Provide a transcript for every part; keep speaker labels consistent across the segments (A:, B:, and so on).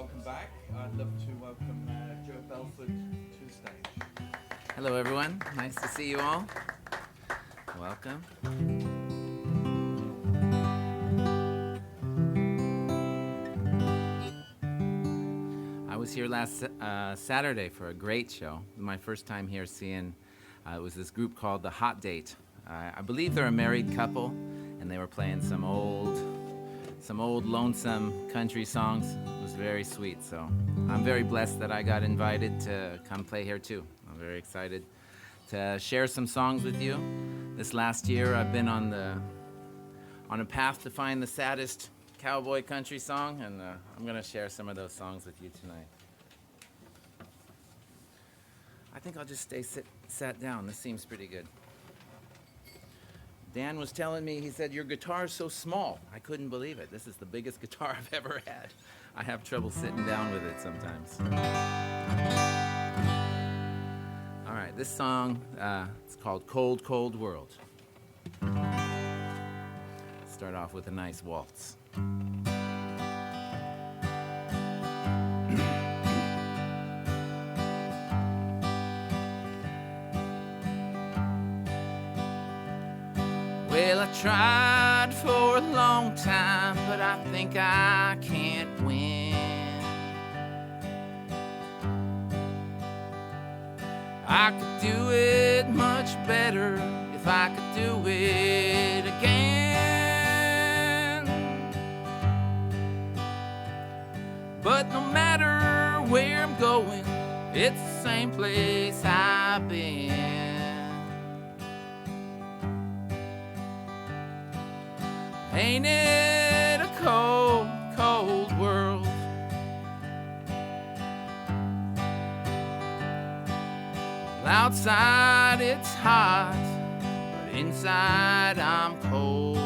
A: welcome back. I'd love to welcome Joe Belford to the stage.
B: Hello, everyone. Nice to see you all. Welcome. I was here last Saturday for a great show. My first time here seeing, it was this group called The Hot Date. I believe they're a married couple, and they were playing some old lonesome country songs. It was very sweet, so I'm very blessed that I got invited to come play here too. I'm very excited to share some songs with you. This last year I've been on a path to find the saddest cowboy country song, and I'm going to share some of those songs with you tonight. I think I'll just sat down. This seems pretty good. Dan was telling me, he said, your guitar is so small. I couldn't believe it. This is the biggest guitar I've ever had. I have trouble sitting down with it sometimes. All right, this song, it's called Cold, Cold World. Start off with a nice waltz. Well, I tried for a long time, but I think I can't win. I could do it much better if I could do it again. But no matter where I'm going, it's the same place I've been. Ain't it a cold, cold world? Outside it's hot, but inside I'm cold.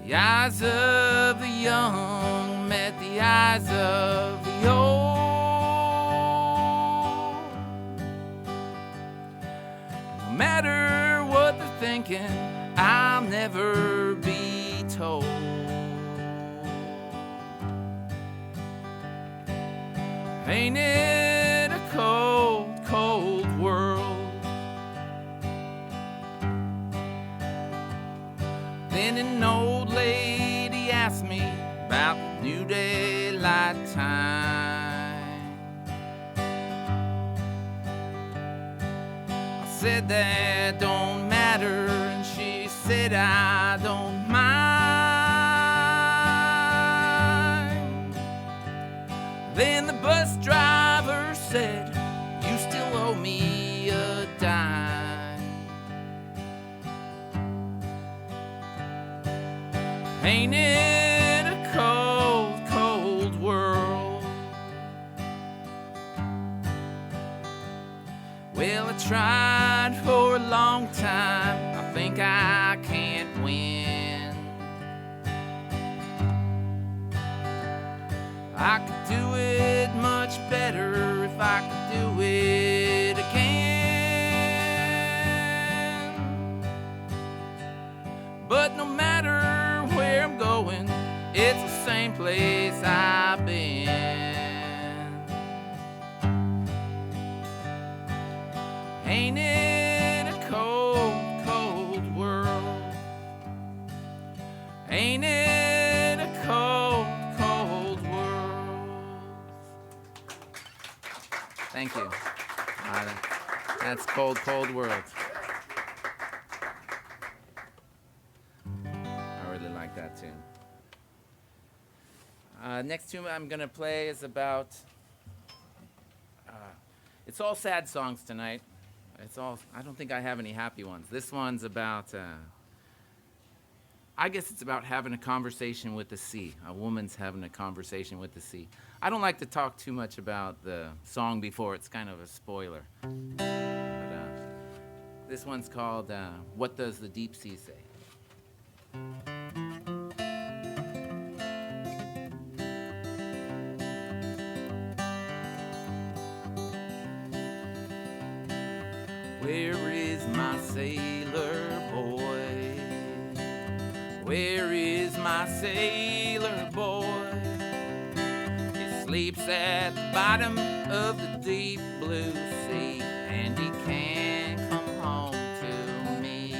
B: The eyes of the young met the eyes of the old. No matter what they're thinking, I'll never be told. Ain't it a cold, cold world? Then an old lady asked me about the new daylight time. I said that don't matter, and she said I don't mind. Then the bus driver said, you still owe me a dime. Ain't it a cold, cold world? Well, I tried for a long time. I think I can't win. I could do it much better if I could do it again. But no matter where I'm going, it's the same place I've been. Ain't it a cold, cold world? Ain't it a cold, cold world? Thank you. That's Cold, Cold World. I really like that tune. Next tune I'm going to play is about... it's all sad songs tonight. I don't think I have any happy ones. This one's about... I guess it's about having a conversation with the sea. A woman's having a conversation with the sea. I don't like to talk too much about the song before. It's kind of a spoiler. But this one's called What Does the Deep Sea Say? Where is my sailor boy? Where is my my sailor boy. He sleeps at the bottom of the deep blue sea, and he can't come home to me.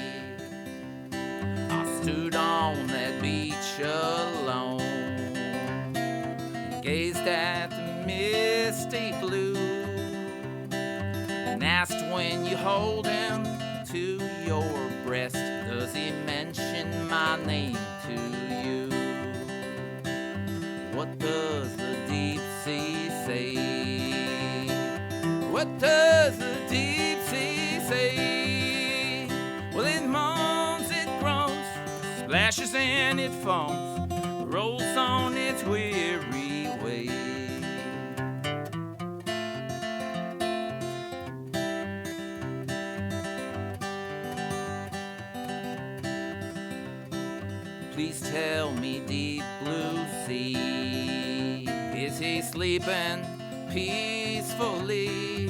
B: I stood on that beach alone, gazed at the misty blue, and asked when you hold him to your breast, does he mention my name to you? What does the deep sea say? What does the deep sea say? Well, it moans, it groans, splashes and it foams, rolls on its weary way. Please tell me, deep blue sea, is he sleeping peacefully?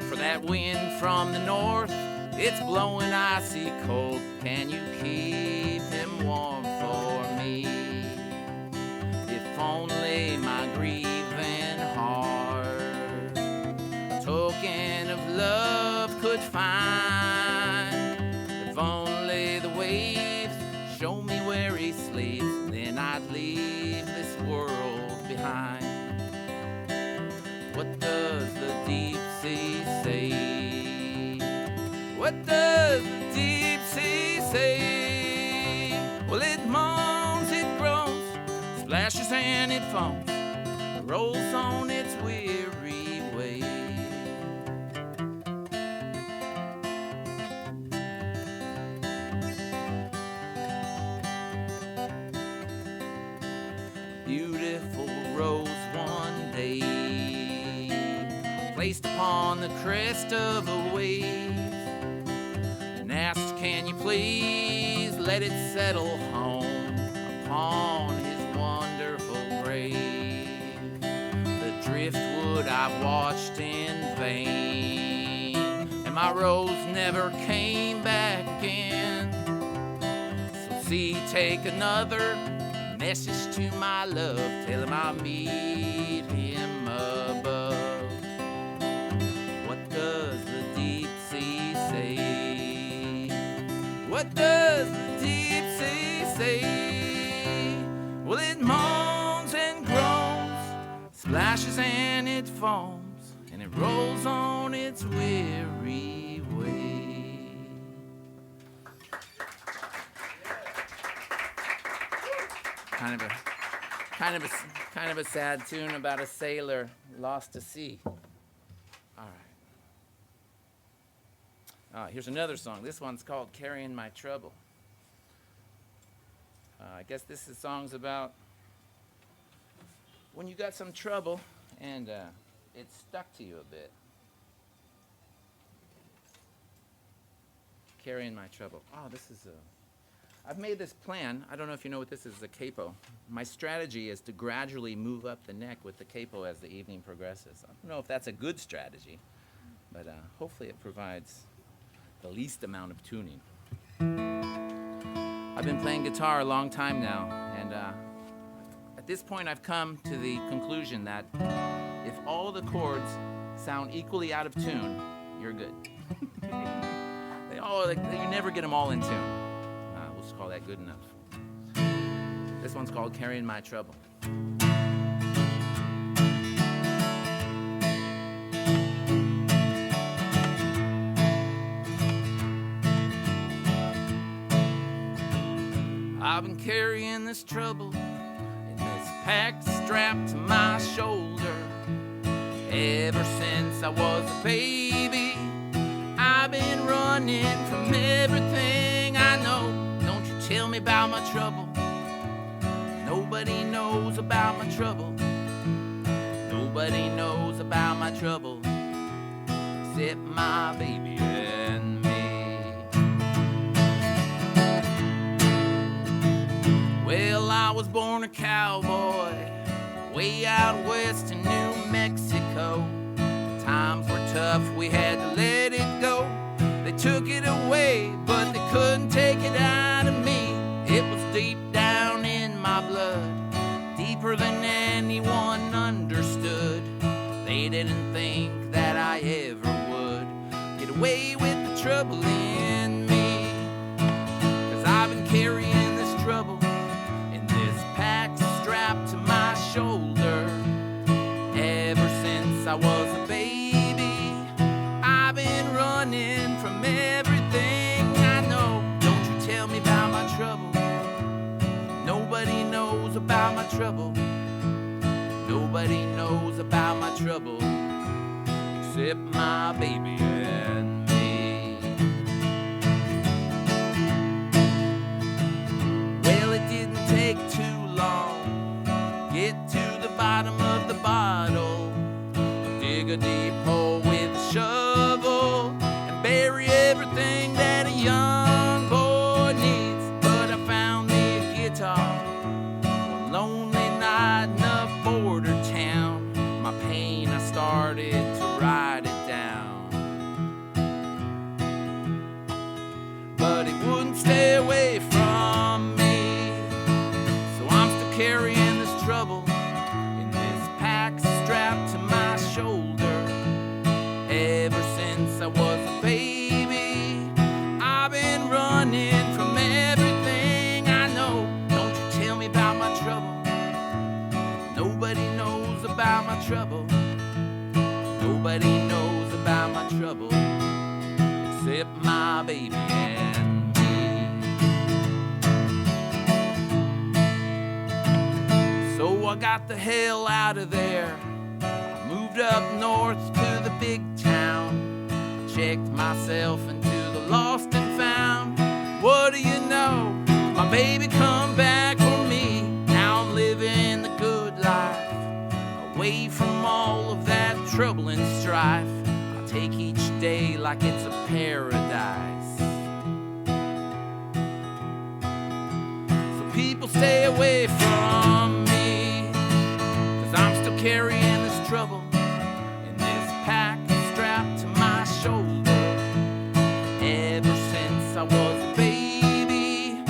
B: For that wind from the north, it's blowing icy cold. Can you keep him warm for me? If only my grieving heart a token of love could find. If only the waves show me where he sleeps, then I'd leave this world behind. What does the deep sea say? What does the deep sea say? Well, it moans, it groans, splashes and it foams, rolls on its weary way. Beautiful rose one day, placed upon the crest of a wave, and asked, can you please let it settle home upon his wonderful grave? The driftwood I've watched in vain, and my rose never came back again. So see, take another message to my love, tell him I'll meet him above. What does the deep sea say? What does the deep sea say? Well, it moans and groans, splashes and it foams, and it rolls on its weary way. Kind of a sad tune about a sailor lost to sea. All right. Here's another song. This one's called "Carrying My Trouble." I guess this is songs about when you got some trouble and it stuck to you a bit. Carrying my trouble. Oh, this is a... I've made this plan. I don't know if you know what this is, a capo. My strategy is to gradually move up the neck with the capo as the evening progresses. I don't know if that's a good strategy, but hopefully it provides the least amount of tuning. I've been playing guitar a long time now, and at this point I've come to the conclusion that if all the chords sound equally out of tune, you're good. You never get them all in tune. We'll just call that good enough. This one's called "Carrying My Trouble." I've been carrying this trouble in this pack strapped to my shoulder ever since I was a baby. I've been running from everything I know. Don't you tell me about my trouble. Nobody knows about my trouble. Nobody knows about my trouble except my baby and me. Well, I was born a cowboy way out west in New Mexico. Times were tough, we had to let it go. They took it away, but they couldn't take it out of me. It was deep down deeper than anyone understood. They didn't think that I ever would get away with the trouble in me. 'Cause I've been carrying this trouble in this pack strapped to my shoulder ever since I was a baby. I've been running from everything I know. Don't you tell me about my trouble. Nobody knows about my trouble. Nobody knows about my trouble except my baby and me. Well, it didn't take too long. Get to the bottom of the bottle. Dig a deep hole with a shovel and bury everything that a young boy needs. But I found me a guitar one lonely night in a border town. My pain, I started to write it down. But it wouldn't stay away from me. So I'm still carrying this trouble in this pack strapped to my shoulder. Ever since I was a baby, I've been running from everything I know. Don't you tell me about my trouble. Nobody knows about my trouble. Nobody knows about my trouble except my baby and me. So I got the hell out of there. I moved up north to the big town. I checked myself into the lost and found. What do you know? My baby come back for me. Now I'm living the good life, away from all of that trouble and strife. I take each day like it's a paradise. So people stay away from me, 'cause I'm still carrying this trouble in this pack strapped to my shoulder. Ever since I was a baby,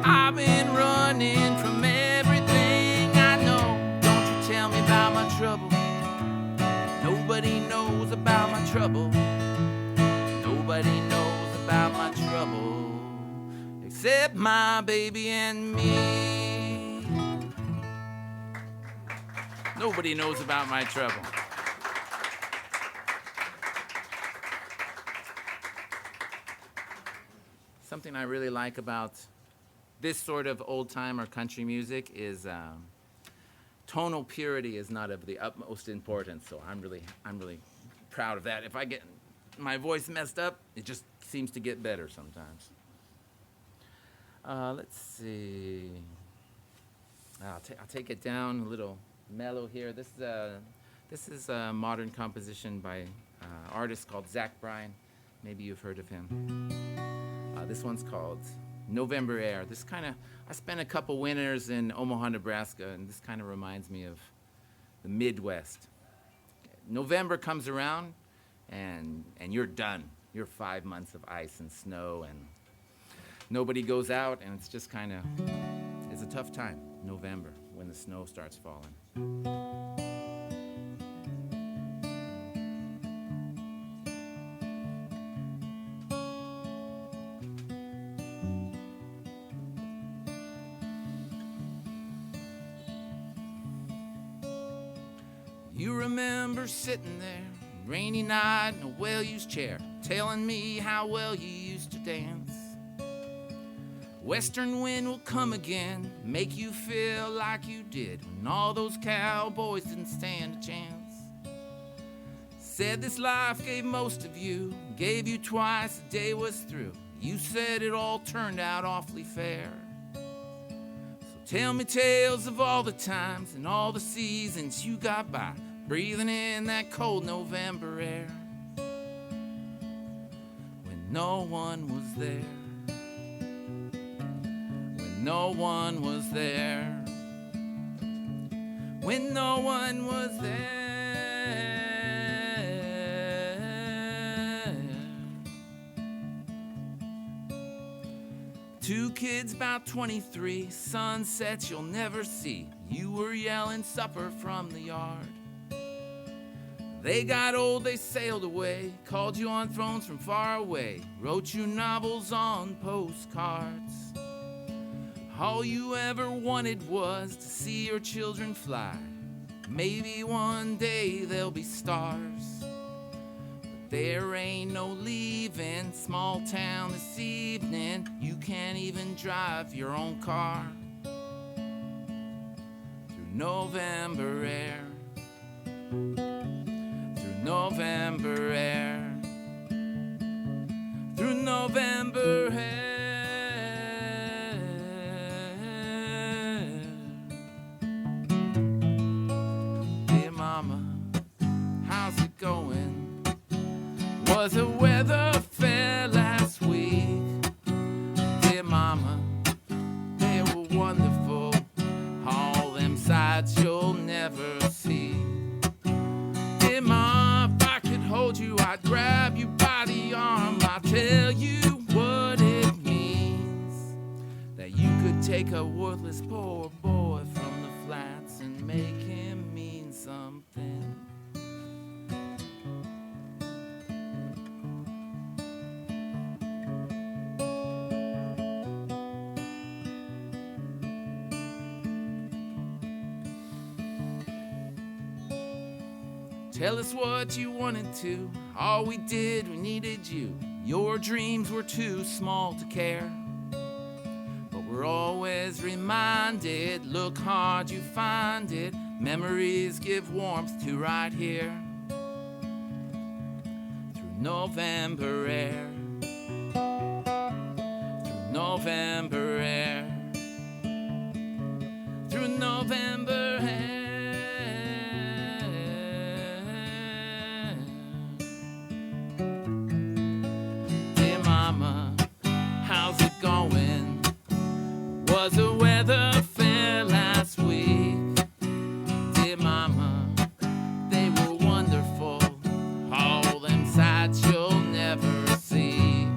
B: I've been running from everything I know. Don't you tell me about my trouble. Nobody knows about my trouble. Nobody knows about my trouble except my baby and me. Nobody knows about my trouble. Something I really like about this sort of old-time or country music is tonal purity is not of the utmost importance, so I'm really proud of that. If I get my voice messed up, it just seems to get better sometimes. Let's see. I'll take it down a little mellow here. This is a modern composition by an artist called Zach Bryan. Maybe you've heard of him. This one's called November Air. I spent a couple winters in Omaha, Nebraska, and this kind of reminds me of the Midwest. November comes around, and you're done. You're 5 months of ice and snow, and nobody goes out, and it's just kind of, it's a tough time, November, when the snow starts falling. You remember sitting there, rainy night in a well-used chair, telling me how well you used to dance. Western wind will come again, make you feel like you did when all those cowboys didn't stand a chance. Said this life gave most of you, gave you twice, the day was through. You said it all turned out awfully fair. So tell me tales of all the times and all the seasons you got by, breathing in that cold November air, when no one was there. When no one was there. When no one was there. Two kids about 23, sunsets you'll never see. you were yelling supper from the yard. They got old, they sailed away, called you on phones from far away, wrote you novels on postcards. All you ever wanted was to see your children fly. Maybe one day they'll be stars. But there ain't no leaving small town this evening. You can't even drive your own car through November air. Through November air. Through November air. How's it going? Was the weather fair last week? Dear mama, they were wonderful. All them sights you'll never see. Dear ma, if I could hold you, I'd grab you by the arm. I'll tell you what it means. That you could take a worthless poor boy from the flats and make him mean something. Tell us what you wanted to. All we did, we needed you. Your dreams were too small to care. But we're always reminded, look hard, you find it. Memories give warmth to right here. Through November air. Through November air. Through November air. How's it going? Was the weather fair last week? Dear mama, they were wonderful. All them sights you'll never see.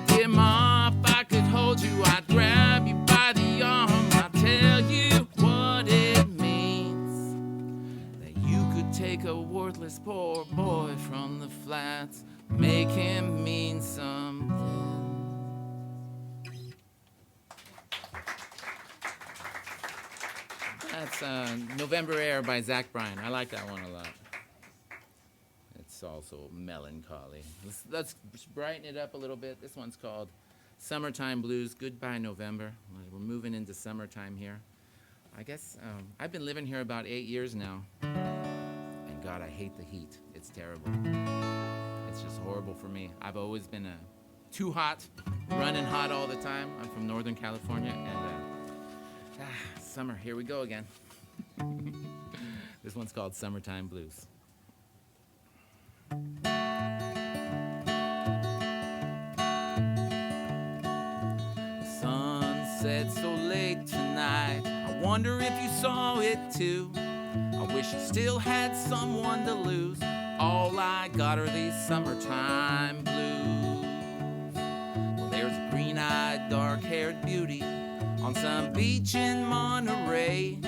B: Dear ma, if I could hold you, I'd grab you by the arm. I'd tell you what it means. That you could take a worthless poor boy from the flats, make him mean something. That's November Air by Zach Bryan. I like that one a lot. It's also melancholy. Let's brighten it up a little bit. This one's called Summertime Blues. Goodbye, November. We're moving into summertime here. I guess I've been living here about 8 years now. And God, I hate the heat. It's terrible. It's just horrible for me. I've always been too hot, running hot all the time. I'm from Northern California, and summer, here we go again. This one's called Summertime Blues. The sun set so late tonight. I wonder if you saw it too. I wish I still had someone to lose. All I got are these summertime blues. Well, there's a green-eyed, dark-haired beauty on some beach in Monterey.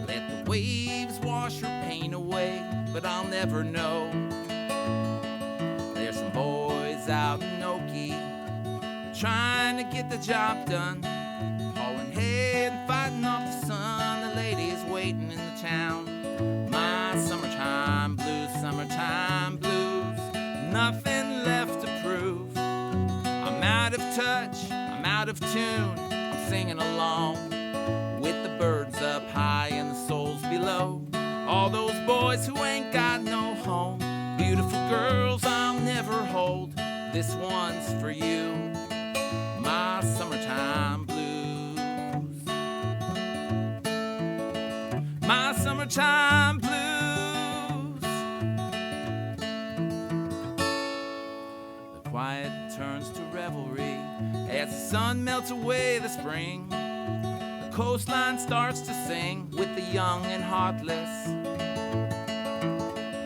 B: Let the waves wash her pain away, but I'll never know. There's some boys out in Okie, trying to get the job done, hauling hay and fighting off the sun. The ladies waiting in the town. My summertime blues, nothing left to prove. I'm out of touch, I'm out of tune. Singing along with the birds up high and the souls below. All those boys who ain't got no home. Beautiful girls I'll never hold. This one's for you, my summertime blues. My summertime blues. The quiet turns to revelry as the sun melts away the spring. The coastline starts to sing with the young and heartless.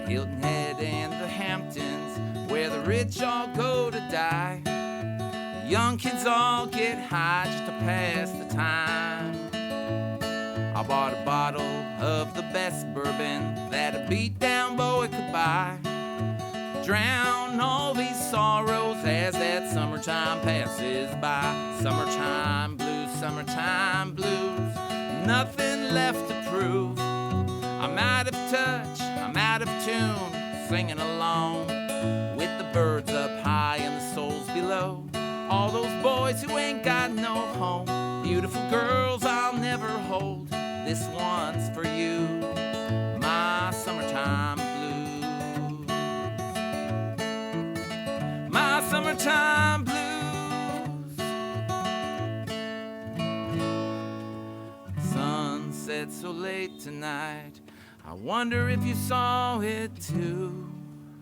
B: Hilton Head and the Hamptons, where the rich all go to die. The young kids all get high just to pass the time. I bought a bottle of the best bourbon that a beat-down boy could buy. Drown all these sorrows as that summertime passes by. Summertime blues, summertime blues, nothing left to prove. I'm out of touch, I'm out of tune, singing along with the birds up high and the souls below. All those boys who ain't got no home, beautiful girls I'll never hold. This one's for you, my summertime blues. My summertime blues. Sun set so late tonight, I wonder if you saw it too.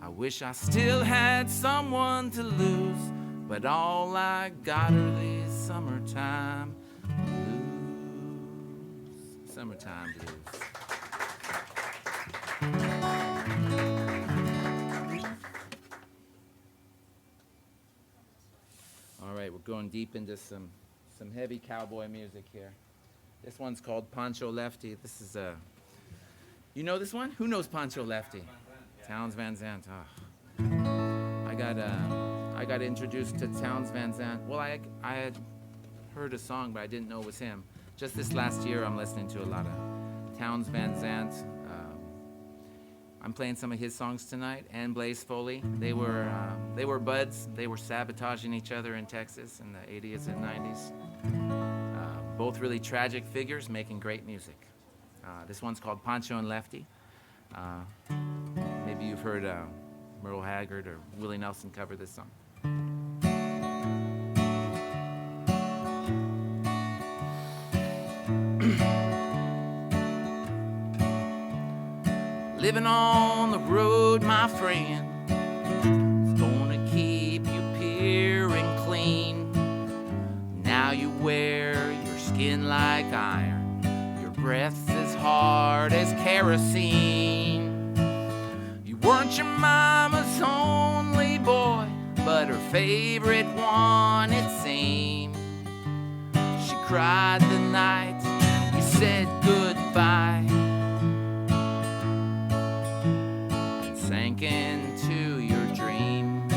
B: I wish I still had someone to lose, but all I got are these summertime blues. Summertime blues. All right, we're going deep into some heavy cowboy music here. This one's called Pancho Lefty. This is a... You know this one? Who knows Pancho Lefty? Townes Van Zandt. Oh. I got introduced to Townes Van Zandt. Well, I had heard a song, but I didn't know it was him. Just this last year, I'm listening to a lot of Townes Van Zandt. I'm playing some of his songs tonight, and Blaze Foley. They were buds. They were sabotaging each other in Texas in the 80s and 90s. Both really tragic figures making great music. This one's called Pancho and Lefty. Maybe you've heard Merle Haggard or Willie Nelson cover this song. Living on the road, my friend, is gonna keep you pure and clean. Now you wear your skin like iron, your breath's as hard as kerosene. You weren't your mama's only boy, but her favorite one, it seemed. She cried the night you said goodbye, and sank into your dreams.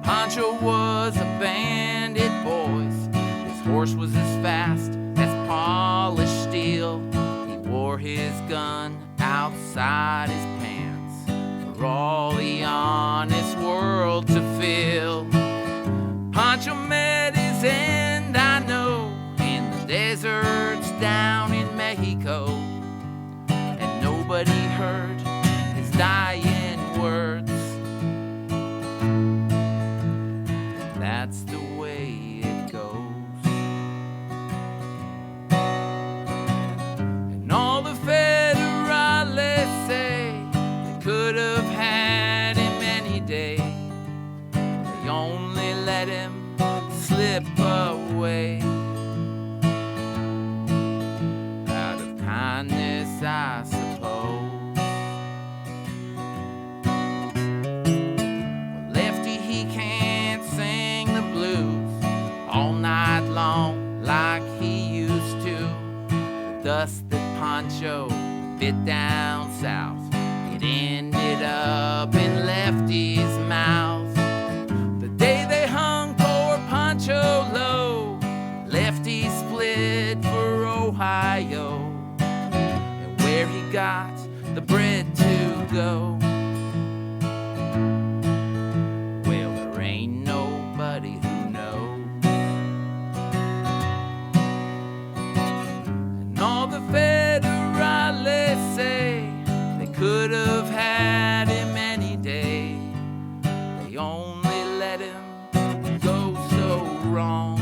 B: Pancho was a bandit, boys. His horse was as fast as polished steel. He wore his gun outside his pants for all the honest world to feel. Pancho met his end, I know, in the deserts down in Mexico, and nobody heard his dying words. That's the way it goes. And all the federales say they could have had him any day. They only let him slip away. Out of kindness, I suppose. Well, Lefty, he can't sing the blues all night long like he used to. The dust that Pancho bit down south, it ended up in Lefty's mouth. The day they hung poor Pancho low, Lefty split for Ohio, and where he got the bread to go, well, there ain't nobody who knows. And all the federales say they could have had him any day. They only let him go so wrong.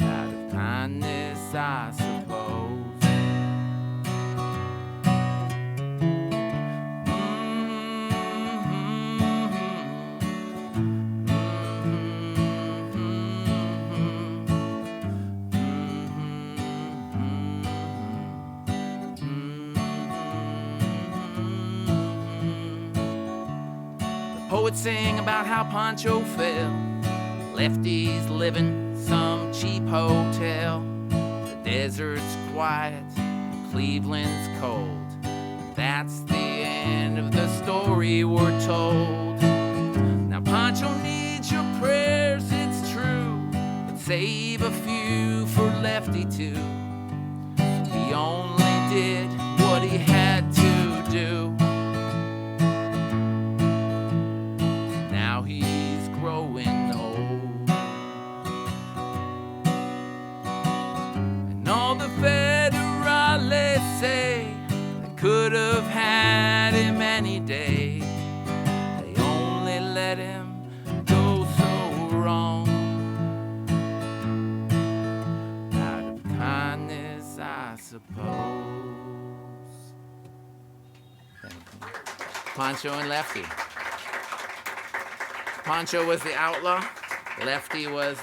B: Out of kindness, I suppose. Poets sing about how Pancho fell Lefty's living some cheap hotel. The desert's quiet, Cleveland's cold. That's the end of the story we're told. Now Pancho needs your prayers, it's true, but save a few for Lefty too. He only did what he had to do. Now he's growing old. And all the federales say they could have had him any day. They only let him go so wrong. Out of kindness, I suppose. Thank you. Pancho and Lefty. Pancho was the outlaw. Lefty was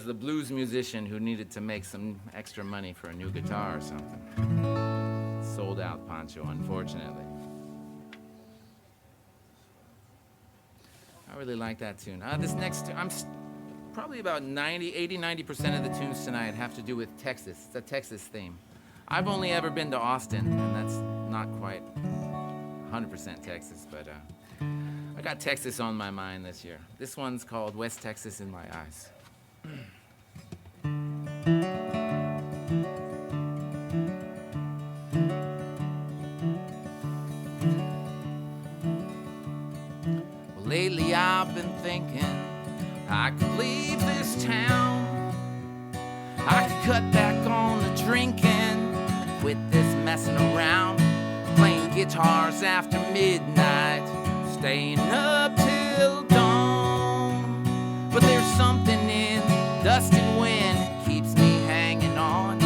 B: the blues musician who needed to make some extra money for a new guitar or something. Sold out Pancho, unfortunately. I really like that tune. This next tune, probably about 80-90% of the tunes tonight have to do with Texas. It's a Texas theme. I've only ever been to Austin, and that's not quite 100% Texas, but I got Texas on my mind this year. This one's called West Texas in My Eyes. Well, lately I've been thinking I could leave this town. I could cut back on the drinking, quit this messing around, playing guitars after midnight, staying up till dawn. But there's something in dust and wind that keeps me hanging on.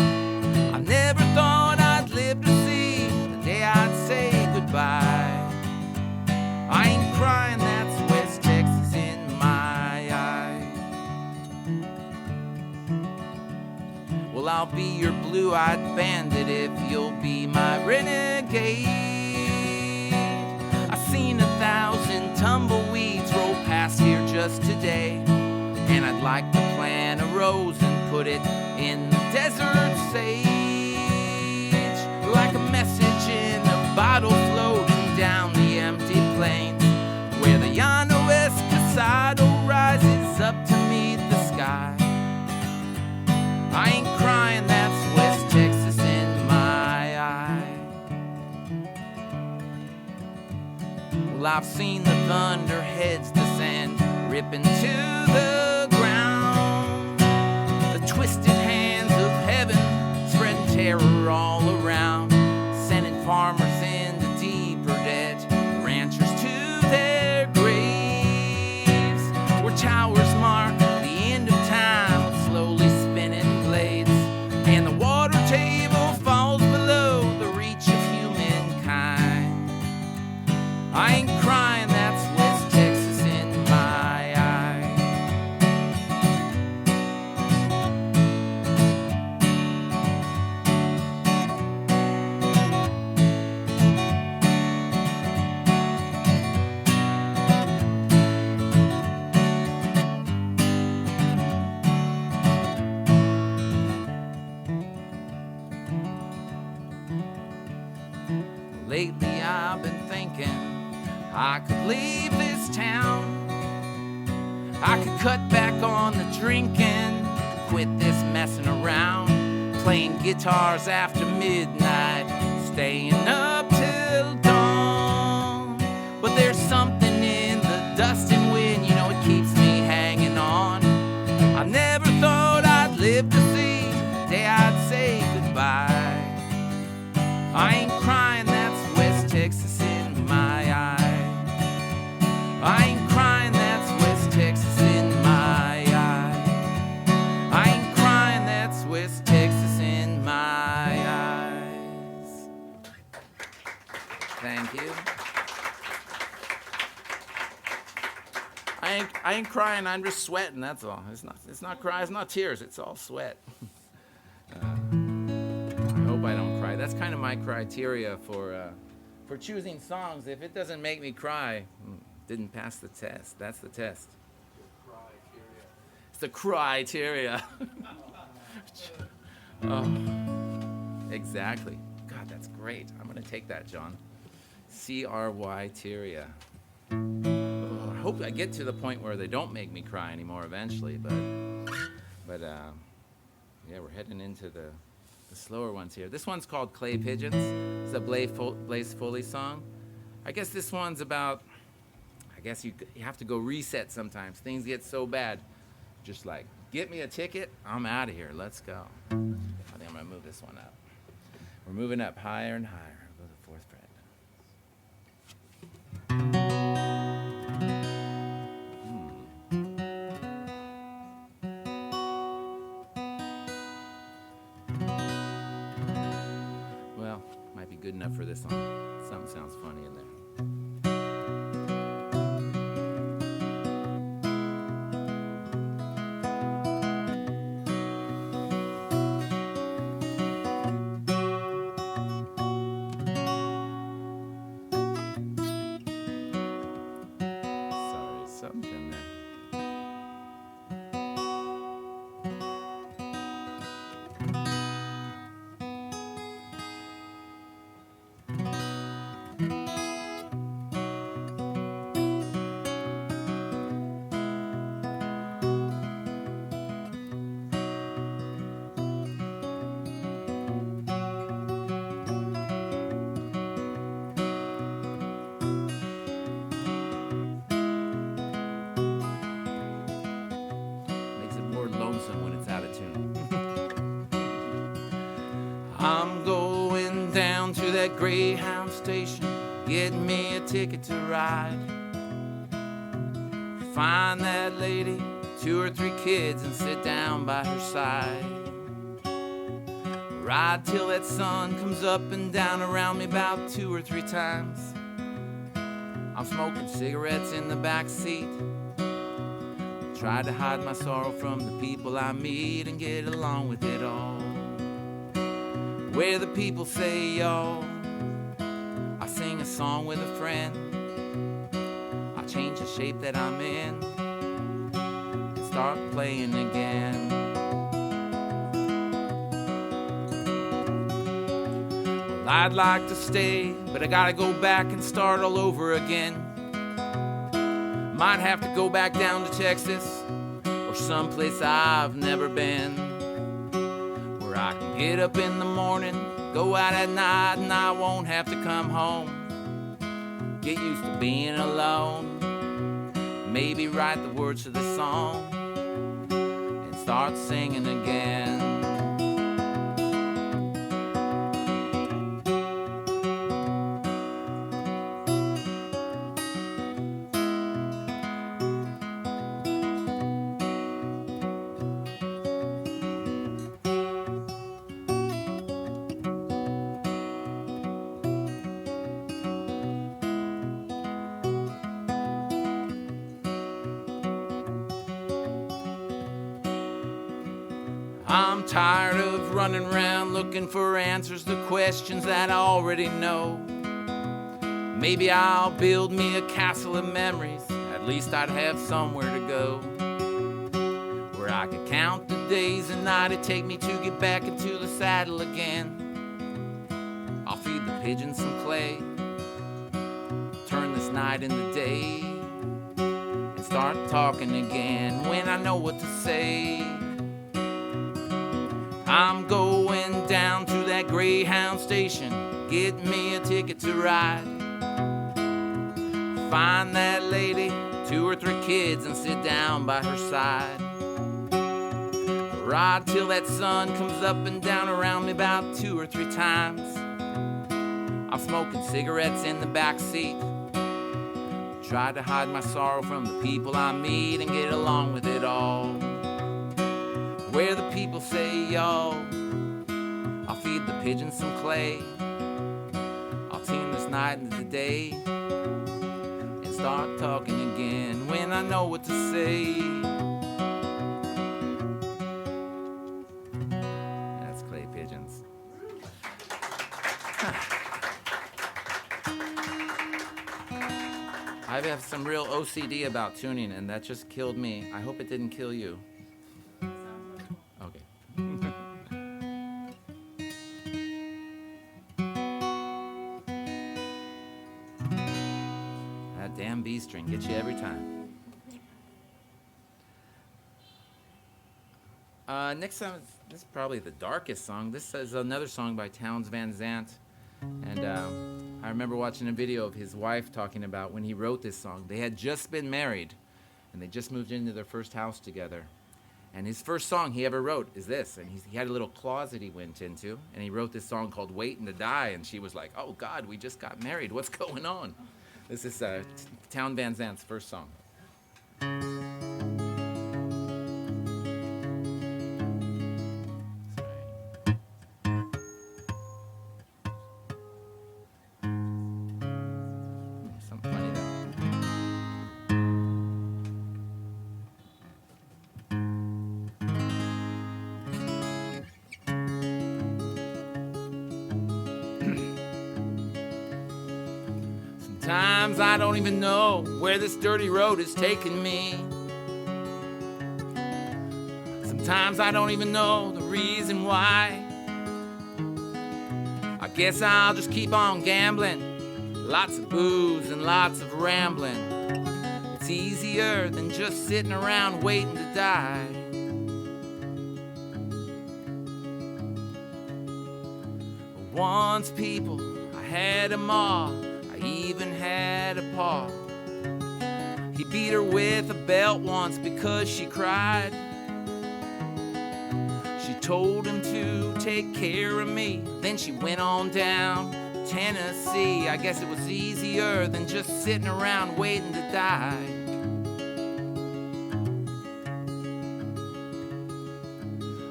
B: I never thought I'd live to see the day I'd say goodbye. I ain't crying, that's West Texas in my eyes. Well, I'll be your blue-eyed bandit if you'll be my renegade. I've seen 1,000 tumbleweeds roll past here just today, and I'd like to plant a rose and put it in the desert sage, like a message in a bottle floating down the empty plains, where the Llano Escasado rises up to meet the sky. I ain't crying, that's West Texas in my eye. Well, I've seen the thunderheads descend, ripping to the ground. The twisted hands of heaven spreading terror all around, sending farmers into deeper debt, ranchers to their graves, where towers mark the end of time with slowly spinning blades, and the water table falls below the reach of humankind. I ain't crying, that's West Texas in my eye. Lately I've been thinking I could leave this town. I could cut back on the drinking, quit this messing around, playing guitars after midnight, staying up till dawn. But there's something in the dust and wind, you know, it keeps me hanging on. I never thought I'd live to see the day I'd say goodbye. I ain't crying, that's West Texas in my eye. I ain't crying, that's West Texas in my eye. I ain't crying, that's West Texas in my eyes. Thank you. I ain't crying, I'm just sweating, that's all. It's not crying, it's not tears, it's all sweat. I hope I don't cry. That's kind of my criteria for choosing songs. If it doesn't make me cry, didn't pass the test. That's the test. the criteria. Oh, exactly. God, that's great. I'm going to take that, John. criteria. Oh, I hope I get to the point where they don't make me cry anymore eventually, but yeah, we're heading into the slower ones here. This one's called Clay Pigeons. It's a Blaze Foley song. I guess this one's about, I guess you have to go reset sometimes. Things get so bad. Just like, get me a ticket, I'm out of here. Let's go. I think I'm going to move this one up. We're moving up higher and higher. Go to the 4th fret. Well, might be good enough for this song. Something sounds funny in there. Sorry, something there. Makes it more lonesome when it's out of tune. I'm going down to that Greyhound station, get me a ticket to ride. Find that lady, 2 or 3 kids, and sit down by her side. Ride till that sun comes up and down around me about 2 or 3 times. I'm smoking cigarettes in the back seat. Try to hide my sorrow from the people I meet and get along with it all. Where the people say, y'all, I sing a song with a friend. I change the shape that I'm in and start playing again. Well, I'd like to stay, but I gotta go back and start all over again. Might have to go back down to Texas or someplace I've never been, where I can get up in the morning, go out at night, and I won't have to come home. Get used to being alone, maybe write the words to the song and start singing again. I'm tired of running around looking for answers to questions that I already know. Maybe I'll build me a castle of memories. At least I'd have somewhere to go, where I could count the days and night it'd take me to get back into the saddle again. I'll feed the pigeons some clay, turn this night into day, and start talking again when I know what to say. I'm going down to that Greyhound station, get me a ticket to ride. Find that lady, 2 or 3 kids, and sit down by her side. Ride till that sun comes up and down around me about 2 or 3 times. I'm smoking cigarettes in the back seat. Try to hide my sorrow from the people I meet and get along with it all. Where the people say, y'all, I'll feed the pigeons some clay. I'll tune this night into day and start talking again when I know what to say. That's Clay Pigeons. I have some real OCD about tuning, and that just killed me. I hope it didn't kill you. That damn B string gets you every time. Next song, this is probably the darkest song. This is another song by Townes Van Zandt. And I remember watching a video of his wife talking about when he wrote this song. They had just been married, and they just moved into their first house together. And his first song he ever wrote is this. And he had a little closet he went into, and he wrote this song called Waitin' to Die. And she was like, oh, God, we just got married. What's going on? This is Townes Van Zandt's first song. Something funny there. Sometimes I don't even know where this dirty road is taking me. Sometimes I don't even know the reason why. I guess I'll just keep on gambling. Lots of booze and lots of rambling. It's easier than just sitting around waiting to die. Once people, I had 'em all. I even had a paw. He beat her with a belt once because she cried. She told him to take care of me. Then she went on down to Tennessee. I guess it was easier than just sitting around waiting to die.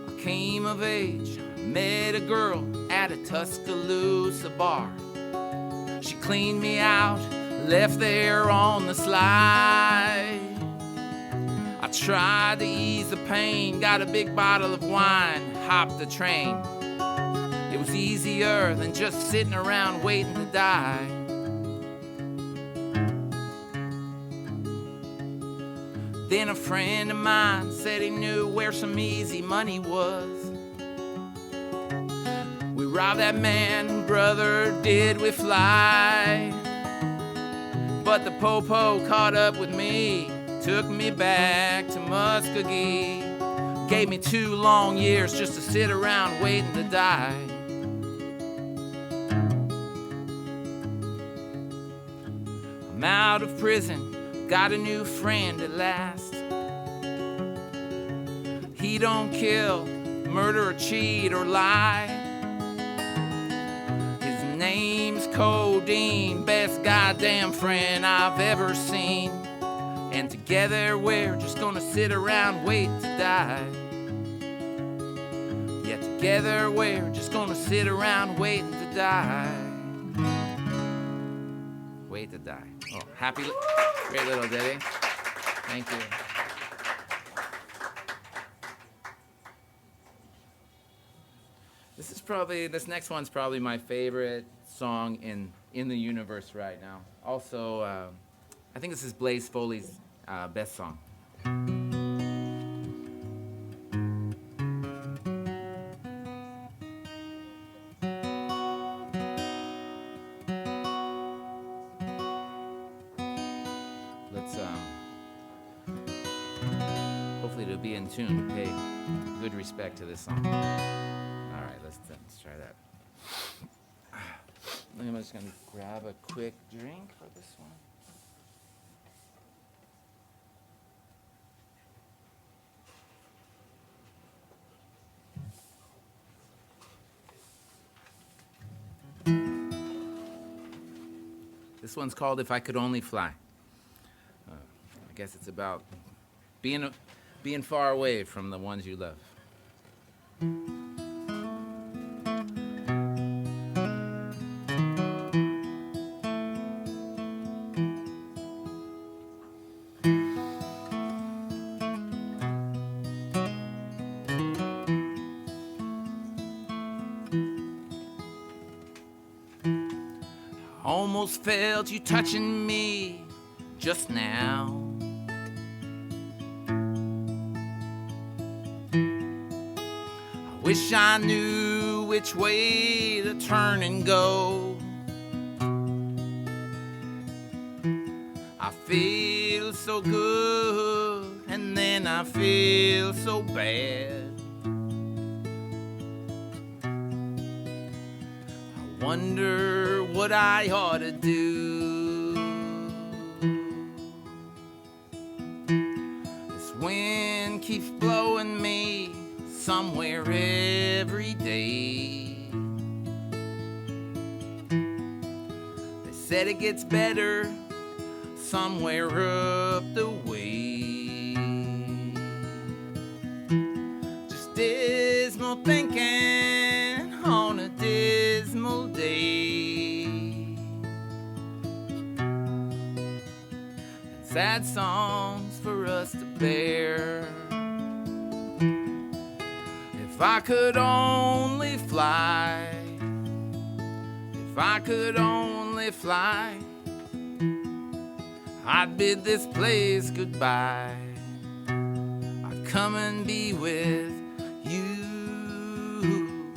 B: I came of age, met a girl at a Tuscaloosa bar. She cleaned me out, left there on the slide. I tried to ease the pain, got a big bottle of wine, hopped the train. It was easier than just sitting around waiting to die. Then a friend of mine said he knew where some easy money was. We robbed that man, brother, did we fly. But the popo caught up with me, took me back to Muskogee. Gave me 2 long years just to sit around waiting to die. I'm out of prison, got a new friend at last. He don't kill, murder or cheat or lie. Name's Codeine, best goddamn friend I've ever seen. And together we're just gonna sit around waiting to die. Yeah, together we're just gonna sit around waiting to die. Wait to die. Oh, happy, great little ditty. Thank you. This next one's probably my favorite song in the universe right now. Also, I think this is Blaze Foley's best song. Let's hopefully it'll be in tune to pay good respect to this song. All right, let's try that. I'm just going to grab a quick drink for this one. This one's called If I Could Only Fly. I guess it's about being far away from the ones you love. Almost felt you touching me just now. I wish I knew which way to turn and go. I feel so good, and then I feel so bad. I wonder what I ought to do. This wind keeps blowing me somewhere every day. They said it gets better somewhere up the way. Just dismal thinking on a dismal day. And sad songs for us to bear. If I could only fly, if I could only fly, I'd bid this place goodbye. I'd come and be with you,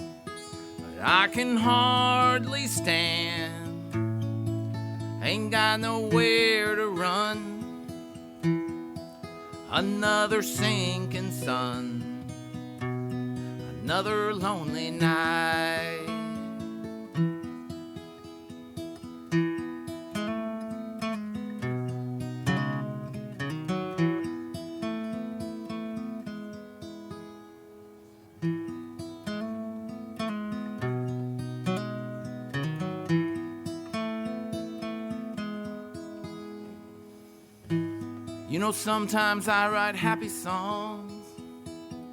B: but I can hardly stand. Ain't got nowhere to run. Another sinking sun, another lonely night. You know, sometimes I write happy songs,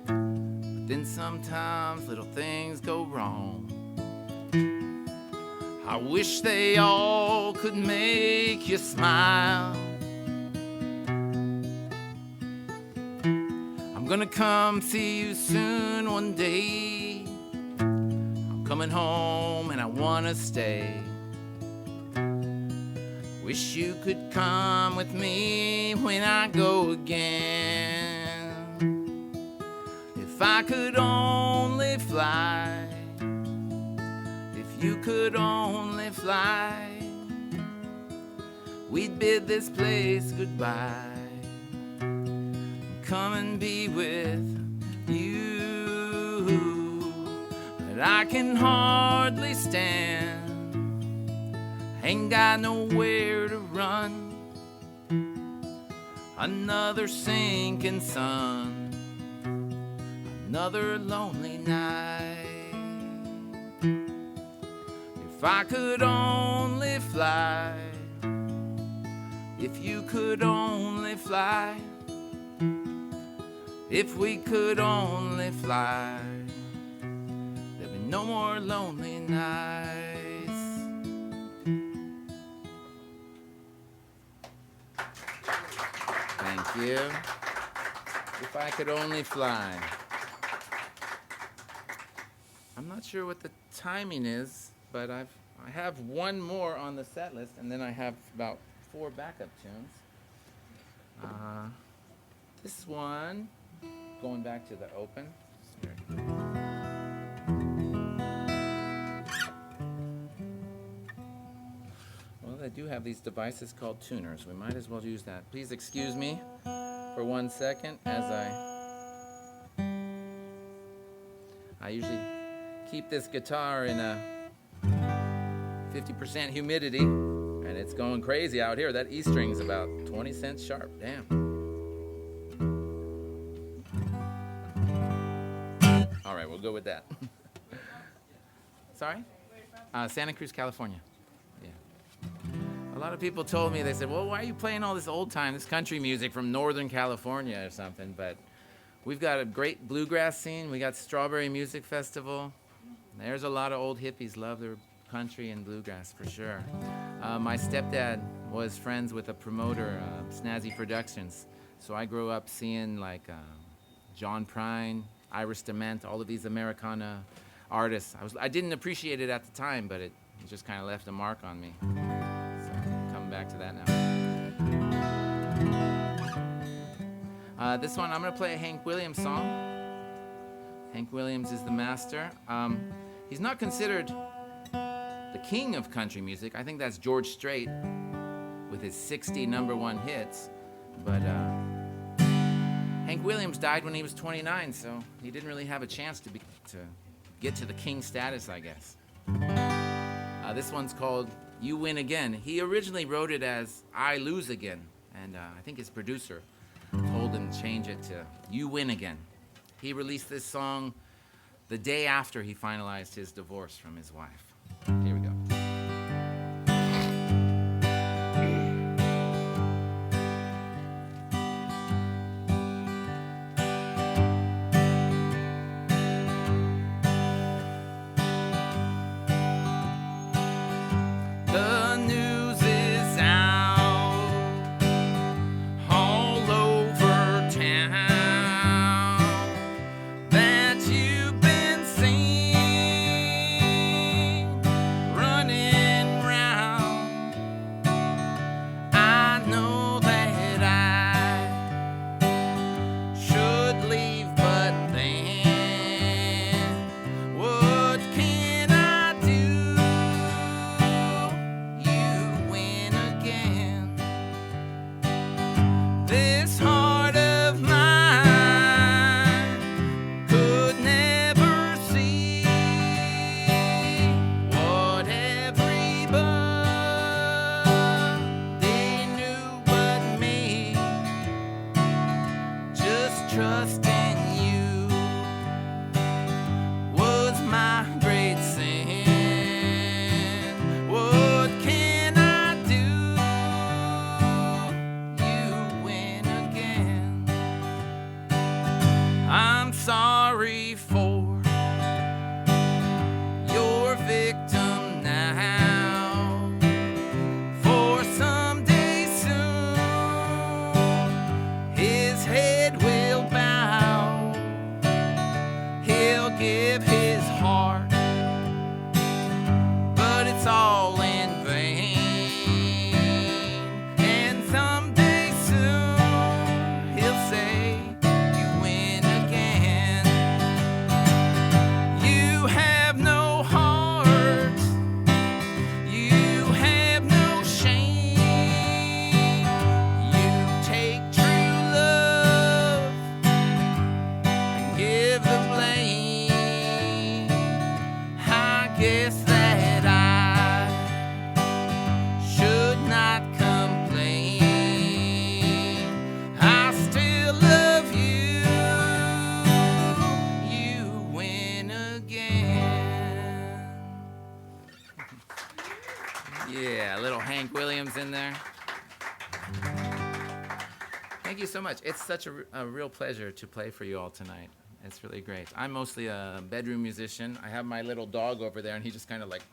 B: but then sometimes little things go wrong. I wish they all could make you smile. I'm gonna come see you soon one day. I'm coming home and I wanna stay. Wish you could come with me when I go again. If I could only fly, if you could only fly, we'd bid this place goodbye. Come and be with you, but I can hardly stand. Ain't got nowhere to run. Another sinking sun, another lonely night. If I could only fly, if you could only fly, if we could only fly, there'd be no more lonely nights. Thank you. If I could only fly. I'm not sure what the timing is, but I have one more on the set list, and then I have about 4 backup tunes. This one, going back to the open. Well, they do have these devices called tuners. We might as well use that. Please excuse me for 1 second as I usually keep this guitar in a 50% humidity, and it's going crazy out here. That E string's about 20 cents sharp. Damn. All right, we'll go with that. Sorry? Santa Cruz, California. A lot of people told me, they said, well, why are you playing all this old time, this country music from Northern California or something? But we've got a great bluegrass scene. We got Strawberry Music Festival. There's a lot of old hippies love their country and bluegrass for sure. My stepdad was friends with a promoter, Snazzy Productions. So I grew up seeing like John Prine, Iris DeMent, all of these Americana artists. I didn't appreciate it at the time, but it just kind of left a mark on me. Back to that now. This one, I'm going to play a Hank Williams song. Hank Williams is the master. He's not considered the king of country music. I think that's George Strait. with his 60 number one hits. But Hank Williams died when he was 29, so he didn't really have a chance to get to the king status, I guess. This one's called You Win Again. He originally wrote it as I Lose Again, and I think his producer told him to change it to You Win Again. He released this song the day after he finalized his divorce from his wife. Here we go. In there. Thank you so much. It's such a real pleasure to play for you all tonight. It's really great. I'm mostly a bedroom musician. I have my little dog over there, and he just kind of like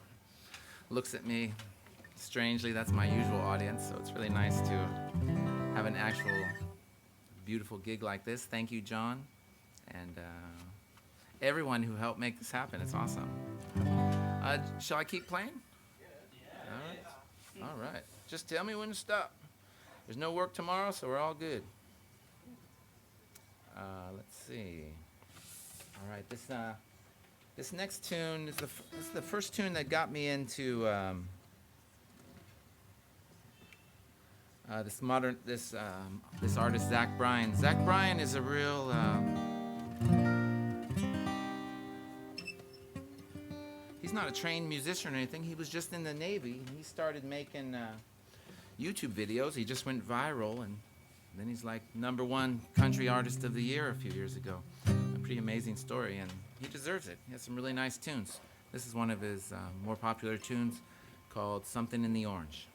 B: looks at me strangely. That's my usual audience, so it's really nice to have an actual beautiful gig like this. Thank you, John, and everyone who helped make this happen. It's awesome. Shall I keep playing? Yeah. All right. Just tell me when to stop. There's no work tomorrow, so we're all good. Let's see. All right, this next tune is the first tune that got me into this artist Zach Bryan. Zach Bryan is a real he's not a trained musician or anything. He was just in the Navy, and he started making YouTube videos. He just went viral, and then he's like #1 country artist of the year a few years ago. A pretty amazing story, and he deserves it. He has some really nice tunes. This is one of his more popular tunes called Something in the Orange.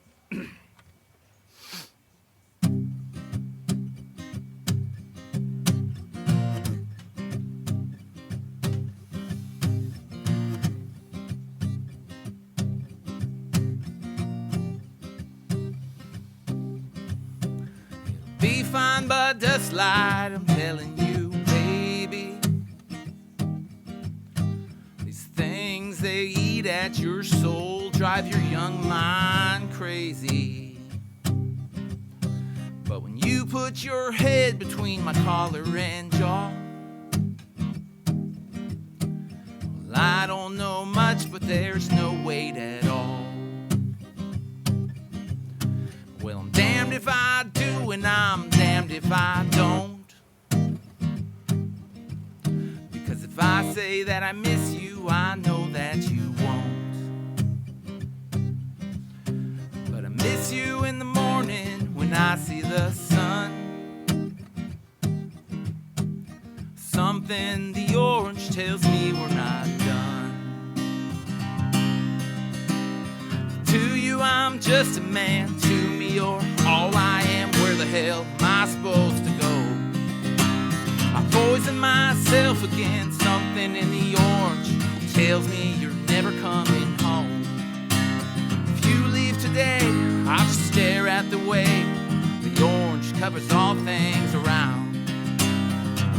B: Be fine by dustlight, I'm telling you, baby. These things they eat at your soul drive your young mind crazy. But when you put your head between my collar and jaw, well, I don't know much, but there's no weight at all. Well, I'm damned if I do and I'm damned if I don't. Because if I say that I miss you, I know that you won't. But I miss you in the morning when I see the sun. Something the orange tells me we're not done. To you I'm just a man, to me you're all I am. Where the hell am I supposed to go? I poison myself again, something in the orange tells me you're never coming home. If you leave today, I'll just stare at the way the orange covers all things around.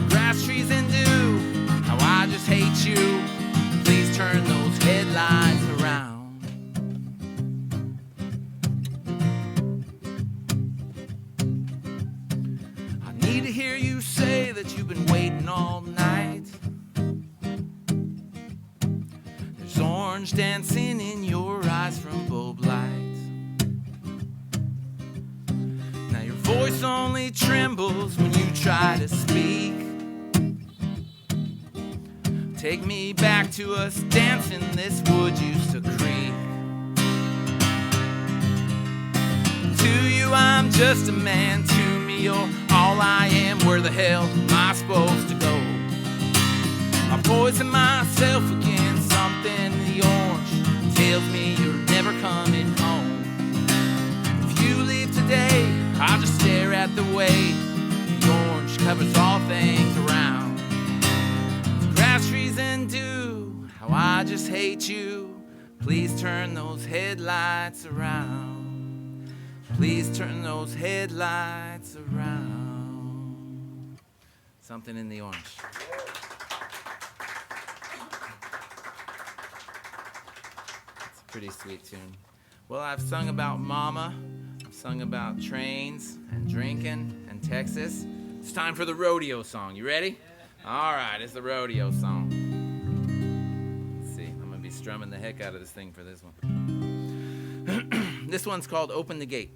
B: Grass, trees, and dew, how I just hate you. Please turn those headlights around. I need to hear you say that you've been waiting all night. There's orange dancing in your eyes from bulb lights. Now your voice only trembles when you try to speak. Take me back to us dancing, this wood used to creak. To you I'm just a man, to me you're all I am. Where the hell am I supposed to go? I poison myself again, something in the orange tells me you're never coming home. If you leave today, I'll just stare at the way the orange covers all things around. Grass, trees, and dew, how I just hate you. Please turn those headlights around. Please turn those headlights around. Something in the orange. It's a pretty sweet tune. Well, I've sung about mama. I've sung about trains and drinking and Texas. It's time for the rodeo song. You ready? All right, it's the rodeo song. Let's see, I'm going to be strumming the heck out of this thing for this one. This one's called Open the Gate.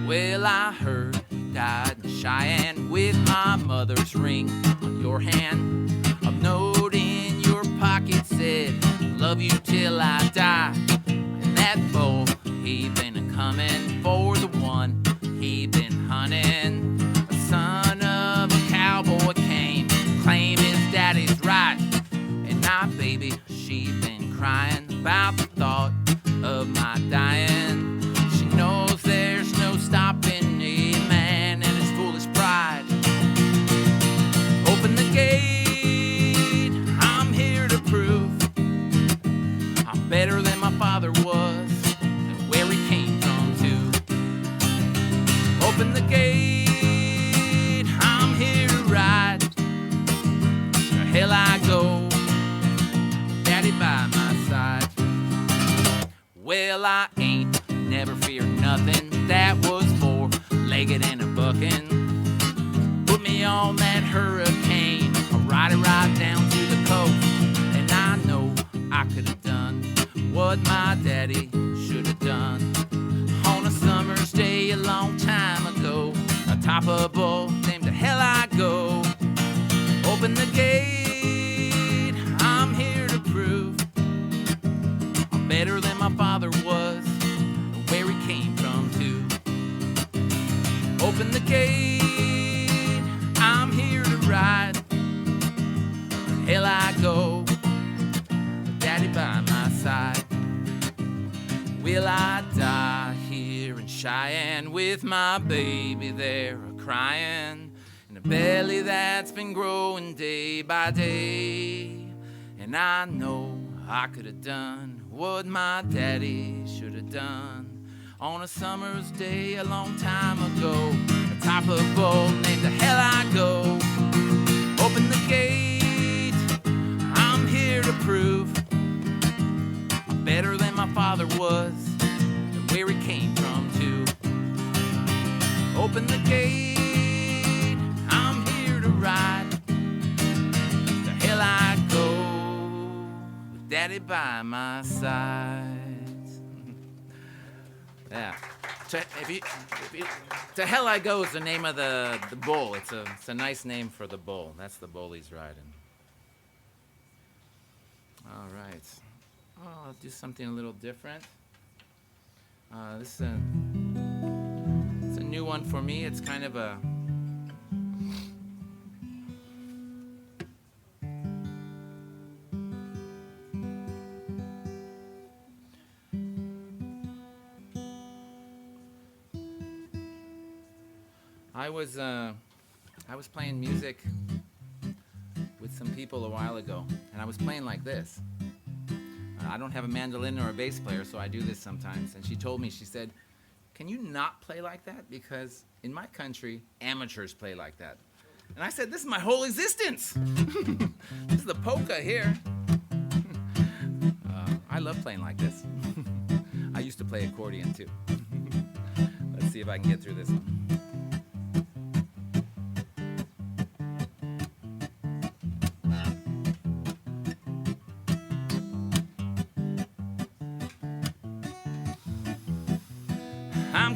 B: Well, I heard you died in Cheyenne with my mother's ring on your hand. A note in your pocket said, love you till I die. And that bull, he been coming for the one he been hunting. A son of a cowboy came, claim his daddy's right. And my baby, she been crying about the thought of my dying. She knows there's no stopping a man and his foolish pride. Open the gate, I'm here to prove I'm better than my father was and where he came from too. Open the gate, I'm here to ride. Where hell I go, daddy by my side. Well, I ain't never feared nothing that was four-legged and a bucking. Put me on that hurricane, I'll ride it right down to the coast. And I know I could have done what my daddy should have done on a summer's day a long time ago. Atop a bull, named to hell I go. Open the gate, I'm here to prove I'm better than my father was, where he came from too. Open the gate, I'm here to ride. Hell I go, with daddy by my side. Will I die here in Cheyenne with my baby there a-crying in a belly that's been growing day by day? And I know I could have done what my daddy should have done on a summer's day a long time ago. Atop a boat named The Hell I Go. Open the gate, I'm here to prove I'm better than my father was, and where he came from too. Open the gate, I'm here to ride. The hell I go, with Daddy by my side. Yeah. To Hell I Go is the name of the bull. It's a nice name for the bull. That's the bull he's riding. All right. Oh, I'll do something a little different. This is it's a new one for me. It's kind of a I was playing music with some people a while ago, and I was playing like this. I don't have a mandolin or a bass player, so I do this sometimes. And she told me, she said, "Can you not play like that? Because in my country, amateurs play like that." And I said, "This is my whole existence." This is the polka here. I love playing like this. I used to play accordion too. Let's see if I can get through this one. I'm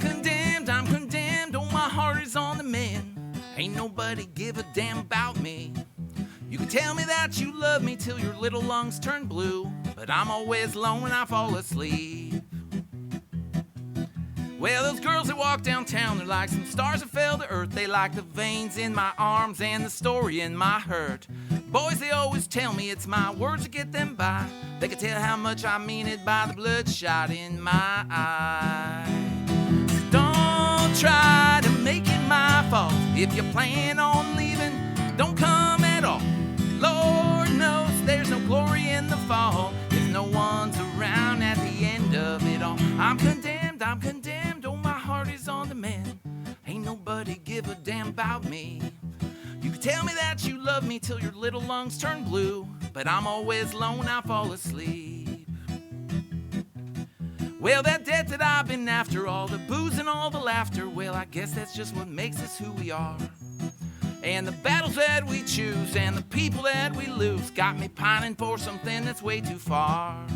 B: condemned, oh my heart is on the mend. Ain't nobody give a damn about me. You can tell me that you love me till your little lungs turn blue, but I'm always alone when I fall asleep. Well, those girls that walk downtown, they're like some stars that fell to earth. They like the veins in my arms and the story in my hurt. Boys, they always tell me it's my words that get them by. They can tell how much I mean it by the bloodshot in my eye. Don't try to make it my fault. If you plan on leaving, don't come at all. Lord knows there's no glory in the fall if no one's around at the end of it all. I'm condemned, oh my heart is on the mend. Ain't nobody give a damn about me. You can tell me that you love me till your little lungs turn blue, but I'm always alone, I fall asleep. Well, that debt that I've been after, all the booze and all the laughter, well, I guess that's just what makes us who we are. And the battles that we choose and the people that we lose got me pining for something that's way too far.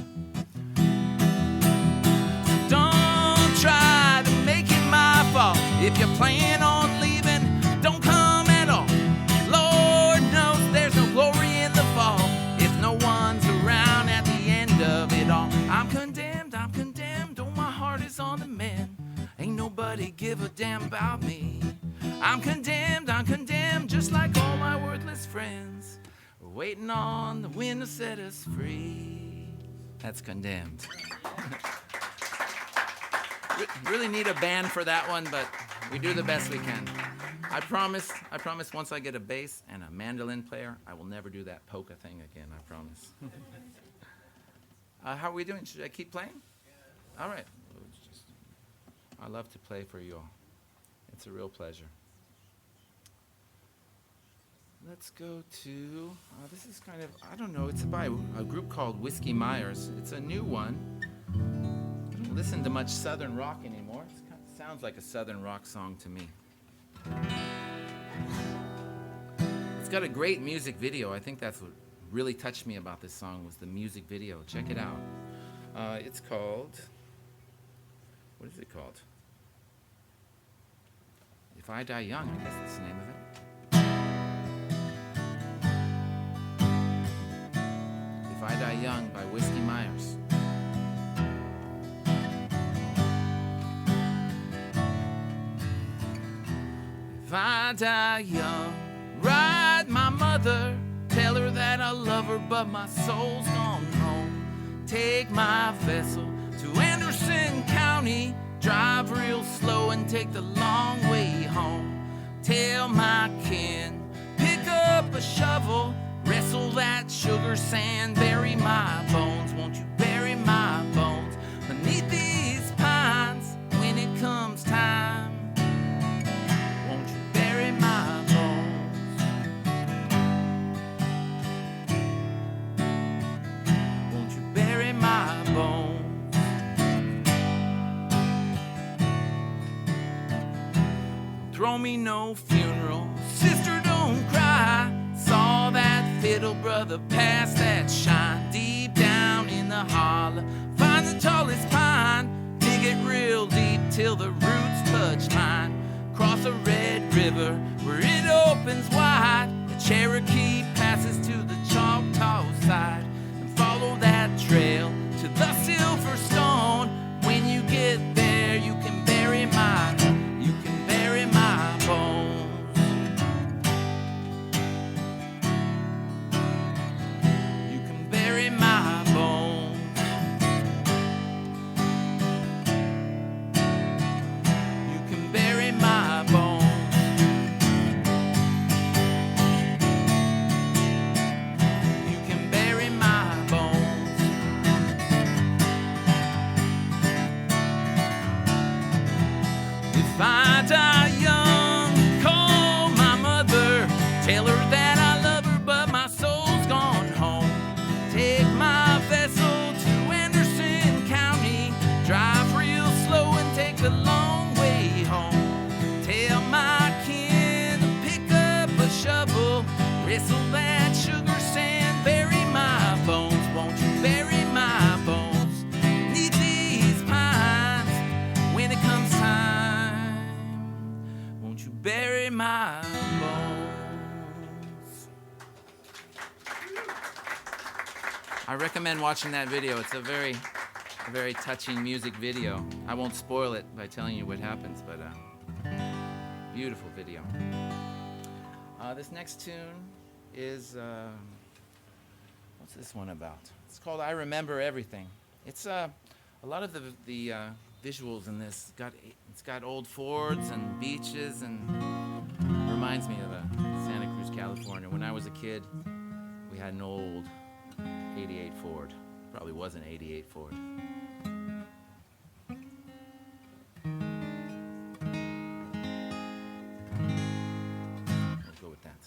B: So don't try to make it my fault. If you plan on leaving, don't come at all. Lord knows there's no glory in the fall if no one's around at the end of it all. I'm condemned, oh my heart is on the mend. Ain't nobody give a damn about me. I'm condemned, just like all my worthless friends. We're waiting on the wind to set us free. That's Condemned. Really need a band for that one, but we do the best we can. I promise once I get a bass and a mandolin player, I will never do that polka thing again, I promise. How are we doing? Should I keep playing? All right. I love to play for you all. It's a real pleasure. Let's go to, this is kind of, I don't know, it's by a group called Whiskey Myers. It's a new one. I don't listen to much Southern rock anymore. It kind of sounds like a Southern rock song to me. It's got a great music video. I think that's what really touched me about this song was the music video. Check it out. It's called, what is it called? If I Die Young, I guess that's the name of it. If I Die Young by Whiskey Myers. If I die young, write my mother, tell her that I love her, but my soul's gone home. Take my vessel to Anderson County, drive real slow and take the long way home. Tell my kin, pick up a shovel, wrestle that sugar sand, bury my bones. Won't you bury my bones beneath these pines when it comes time? Won't you bury my bones? Won't you bury my bones? Throw me no funeral, sister, don't cry. Saw that fiddle brother pass that shine deep down in the hollow. Find the tallest pine, dig it real deep till the roots touch mine. Cross a red river where it opens wide. The Cherokee passes to the Choctaw side, and follow that trail to the Silver Stone. When you get there, you can bury my bones. You can bury my bones. You can bury my bones. You can bury my bones. If I die young, call my mother, tell her that I love her, but my soul's gone home. Take my vessel to Anderson County, drive real slow and take the long way home. Tell my kin to pick up a shovel, wrestle that sugar sand, bury my bones. Won't you bury my bones beneath these pines when it comes time? Won't you bury my bones? I recommend watching that video. It's a very touching music video. I won't spoil it by telling you what happens, but beautiful video. This next tune is, what's this one about? It's called I Remember Everything. It's a lot of the visuals in this. It's got old Fords and beaches, and reminds me of Santa Cruz, California. When I was a kid, we had an old 88 Ford. Probably was an 88 Ford. We'll go with that.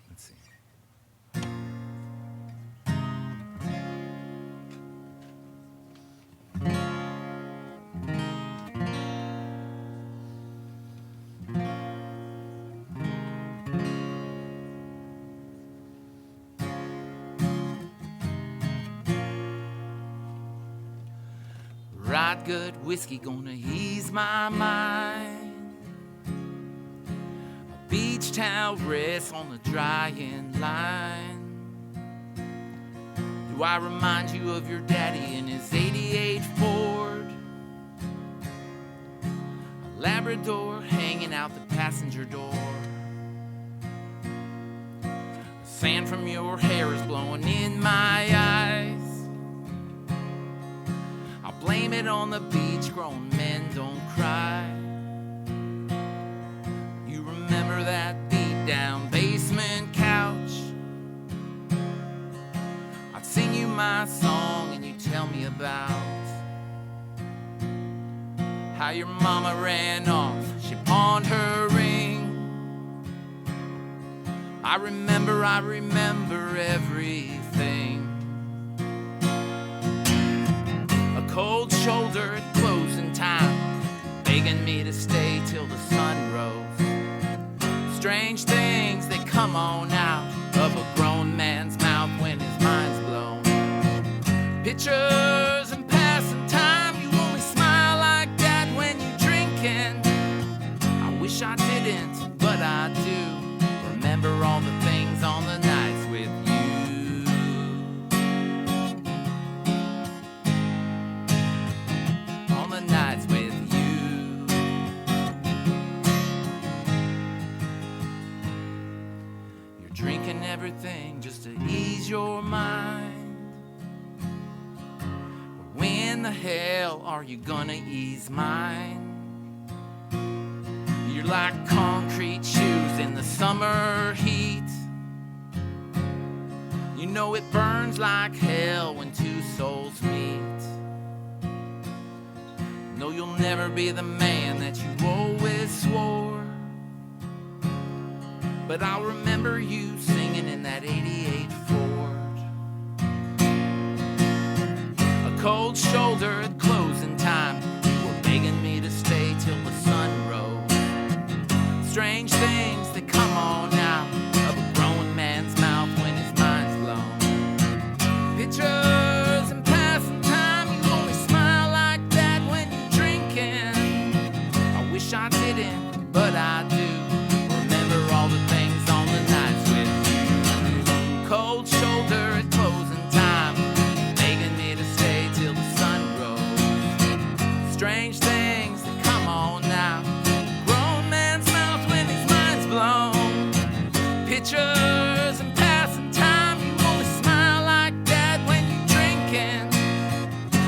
B: Let's see. Right good whiskey gonna ease my mind. A beach towel rests on the drying line. Do I remind you of your daddy in his 88 Ford? A Labrador hanging out the passenger door. The sand from your hair is blowing in my eyes. Blame it on the beach, grown men don't cry. You remember that beat down basement couch? I'd sing you my song and you tell me about how your mama ran off, she pawned her ring. I remember everything. Cold shoulder at closing time, begging me to stay till the sun rose. Strange things, they come on out of a grown man's mouth when his mind's blown. Pictures and passing time, you only smile like that when you're drinking. I wish I didn't, but I do. Remember all the things on the nights with you. Nights with you. You're drinking everything just to ease your mind. But when the hell are you gonna ease mine? You're like concrete shoes in the summer heat. You know it burns like hell when two souls meet. No, you'll never be the man that you always swore, but I'll remember you singing in that 88 Ford. A cold shoulder at closing time. You were begging me to stay till the sun rose. Strange things that come on out of a grown man's mouth when his mind's blown. Pictures and passing time. You only smile like that when you're drinking. I wish I didn't, but I do. Remember all the things on the nights with you. Cold shoulder at closing time, begging me to stay till the sun rose. Strange things that come on now. Grown man's mouth when his mind's blown. Pictures and passing time. You only smile like that when you're drinking.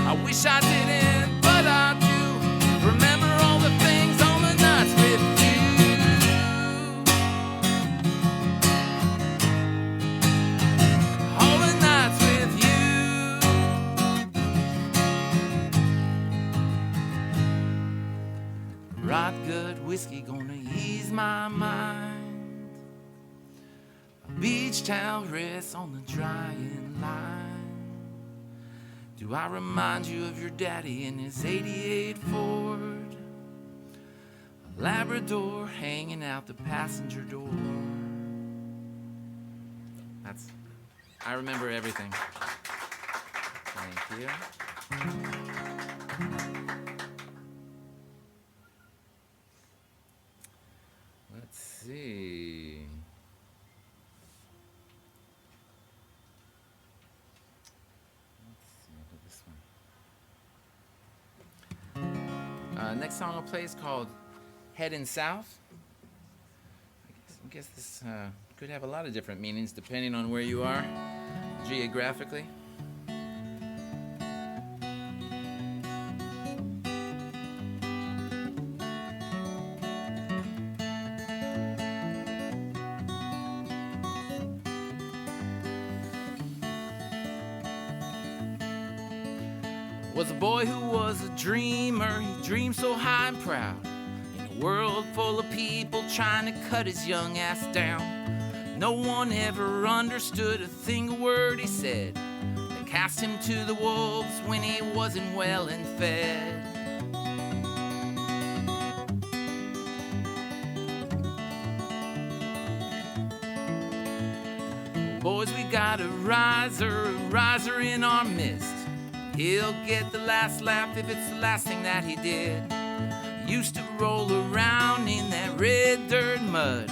B: I wish I didn't, but I do. Remember all the things on the nights with you. All the nights with you. Right good whiskey gonna ease my mind. A beach towel rests on the drying line. Do I remind you of your daddy in his 88 Ford? A Labrador hanging out the passenger door. I remember everything. Thank you. Let's see. This one. Next song I'll play is called Heading South. I guess this could have a lot of different meanings depending on where you are geographically. Was a boy who was a dreamer. He dreamed so high and proud in a world full of people trying to cut his young ass down. No one ever understood a single word he said. They cast him to the wolves when he wasn't well and fed. Boys, we got a riser in our midst. He'll get the last laugh if it's the last thing that he did. Used to roll around in that red dirt mud.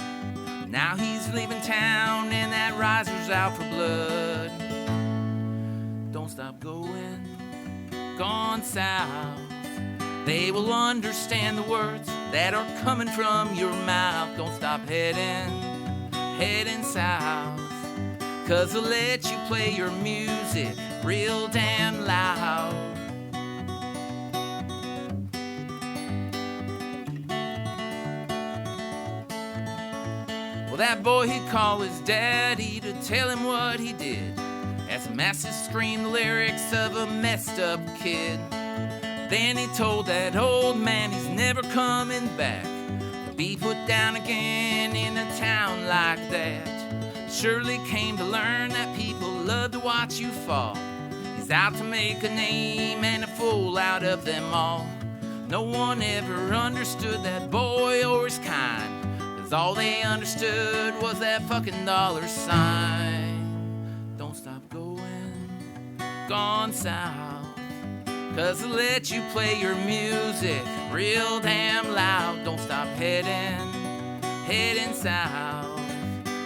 B: Now he's leaving town and that riser's out for blood. Don't stop going, gone south. They will understand the words that are coming from your mouth. Don't stop heading south. 'Cause they'll let you play your music real damn loud. Well, that boy, he'd call his daddy to tell him what he did, as the masses screamed the lyrics of a messed up kid. Then he told that old man he's never coming back to be put down again in a town like that. Surely came to learn that people love to watch you fall. He's out to make a name and a fool out of them all. No one ever understood that boy or his kind, 'cause all they understood was that fucking dollar sign. Don't stop going, gone south. 'Cause they'll let you play your music real damn loud. Don't stop heading south.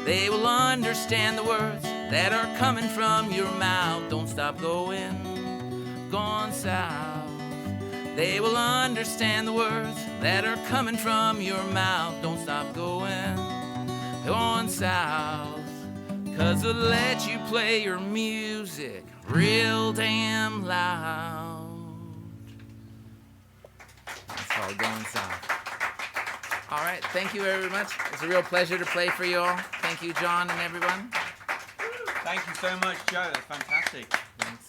B: They will understand the words that are coming from your mouth. Don't stop going, gone south. They will understand the words that are coming from your mouth. Don't stop going, gone south. 'Cause they'll let you play your music real damn loud. That's all, going south. All right, thank you very much. It's a real pleasure to play for you all. Thank you, John and everyone.
A: Thank you so much, Joe. That's fantastic.
B: Thanks.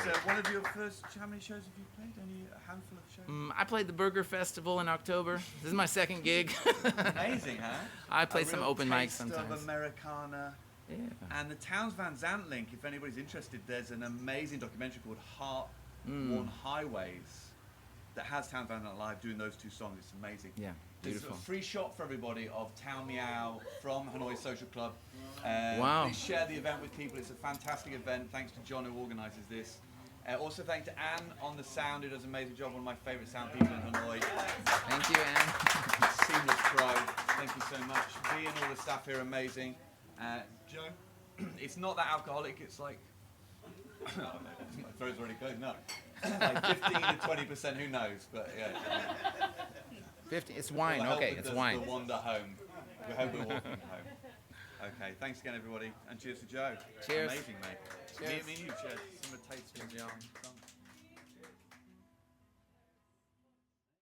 A: It's one of your first. How many shows have you played? Only a handful of shows.
B: I played the Burger Festival in October. This is my second gig.
A: Amazing, huh?
B: I play some
A: real
B: open mics
A: taste
B: sometimes.
A: Of Americana.
B: Yeah.
A: And the Towns Van Zandt link, if anybody's interested, there's an amazing documentary called Heart-Worn Highways that has Towns Van Zandt live doing those two songs. It's amazing.
B: Yeah, beautiful.
A: There's a free shot for everybody of Town Meow from Hanoi Social Club.
B: Wow.
A: Please share the event with people. It's a fantastic event. Thanks to John who organises this. Also thanks to Anne on the sound who does an amazing job. One of my favourite sound people in Hanoi.
B: Thank you, Anne.
A: Seamless pro. Thank you so much. V and all the staff here are amazing. Joe, it's not that alcoholic. It's like, my throat's already closed. No, like 15 to 20%. Who knows? But yeah.
B: 50. It's wine.
A: Well,
B: Okay, it's wine.
A: The wander home. We hope we're walking home. Okay, thanks again, everybody, and cheers to Joe.
B: Cheers.
A: Amazing, mate.
B: Cheers.
A: Me and you, cheers. Some of the taste.
B: Cheers, y'all.